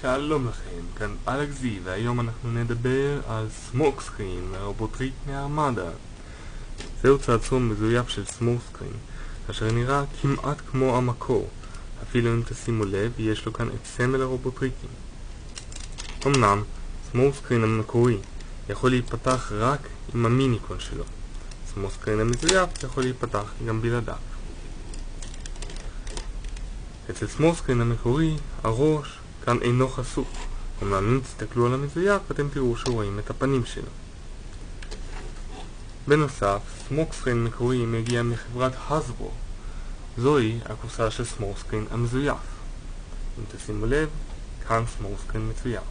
שלום לכם, כאן אלכסי, והיום אנחנו נדבר על סמוקסקרין, הרובוטריק מארמדה. זהו צעצוע מזויף של סמוקסקרין, אשר נראה כמעט כמו המקור. אפילו אם תשימו לב, יש לו כאן את סמל הרובוטריקים. אמנם, סמוקסקרין המקורי יכול להיפתח רק עם המיניקון שלו. סמוקסקרין המזויף יכול להיפתח גם בלעדיו. אצל סמוקסקרין המקורי, הראש כאן אינו חשוף. אמנם אם תסתכלו על המזויף, אתם תראו שרואים את הפנים שלו. בנוסף, סמוקסקרין מקורי מגיע מחברת הסברו. זוהי הקופסה של סמוקסקרין המזויף. אם תשימו לב, כאן סמוקסקרין מצויר.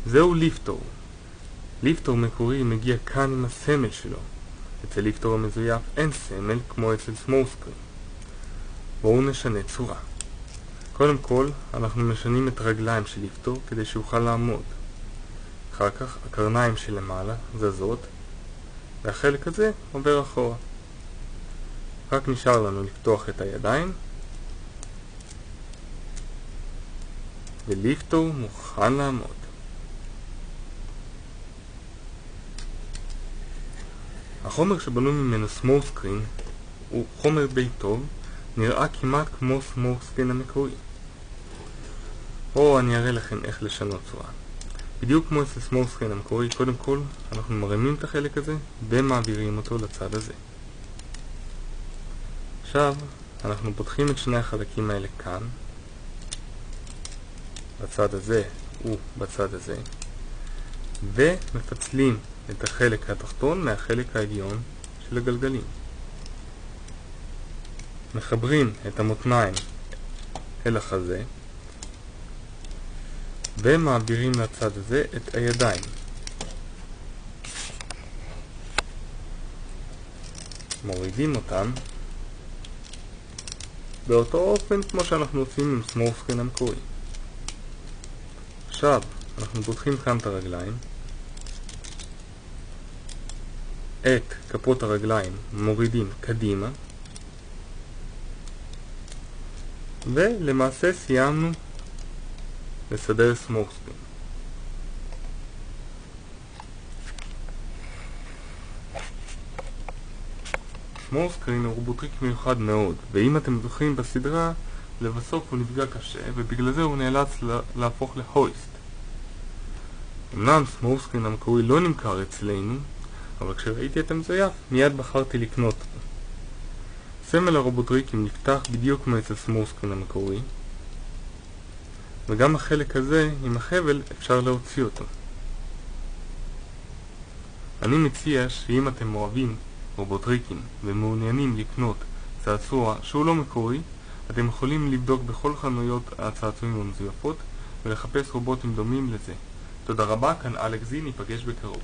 זהו ליפטור. ליפטור מקורי מגיע כאן עם הסמל שלו. אצל ליפטור המזויף אין סמל כמו אצל סמוקסקרין. בואו נשנה צורה. קודם כל, אנחנו משנים את הרגליים של ליפטור כדי שיוכל לעמוד. אחר כך, הקרניים שלמעלה זזות, והחלק הזה עובר אחורה. רק נשאר לנו לפתוח את הידיים, וליפטור מוכן לעמוד. החומר שבנוי ממנו סמוקסקרין הוא חומר די טוב, נראה כמעט כמו סמוקסקרין המקורי. אני אראה לכם איך לשנות צורה. בדיוק כמו אצל סמוקסקרין המקורי, קודם כל אנחנו מרימים את החלק הזה ומעבירים אותו לצד הזה. עכשיו אנחנו פותחים את שני החלקים האלה כאן, בצד הזה ובצד הזה, ומפצלים את החלק התחתון מהחלק העליון של הגלגלים. מחברים את המותניים אל החזה ומעבירים לצד הזה את הידיים. מורידים אותם באותו אופן כמו שאנחנו עושים עם סמוקסקרין המקורי. עכשיו אנחנו פותחים כאן את הרגליים, את כפות הרגליים מורידים קדימה, ולמעשה סיימנו לסדר סמוקסקרין. סמוקסקרין הוא רובוטריק מיוחד מאוד, ואם אתם זוכרים בסדרה, לבסוף הוא נפגע קשה, ובגלל זה הוא נאלץ להפוך להויסט. אמנם סמוקסקרין המקורי לא נמכר אצלנו, אבל כשראיתי את המזויף, מיד בחרתי לקנות אותו. סמל הרובוטריקים נפתח בדיוק כמו אצל סמוקסקרין המקורי, וגם החלק הזה עם החבל אפשר להוציא אותו. אני מציע שאם אתם אוהבים רובוטריקים ומעוניינים לקנות צעצוע שהוא לא מקורי, אתם יכולים לבדוק בכל חנויות הצעצועים המזויפות ולחפש רובוטים דומים לזה. תודה רבה, כאן אלכסי, ניפגש בקרוב.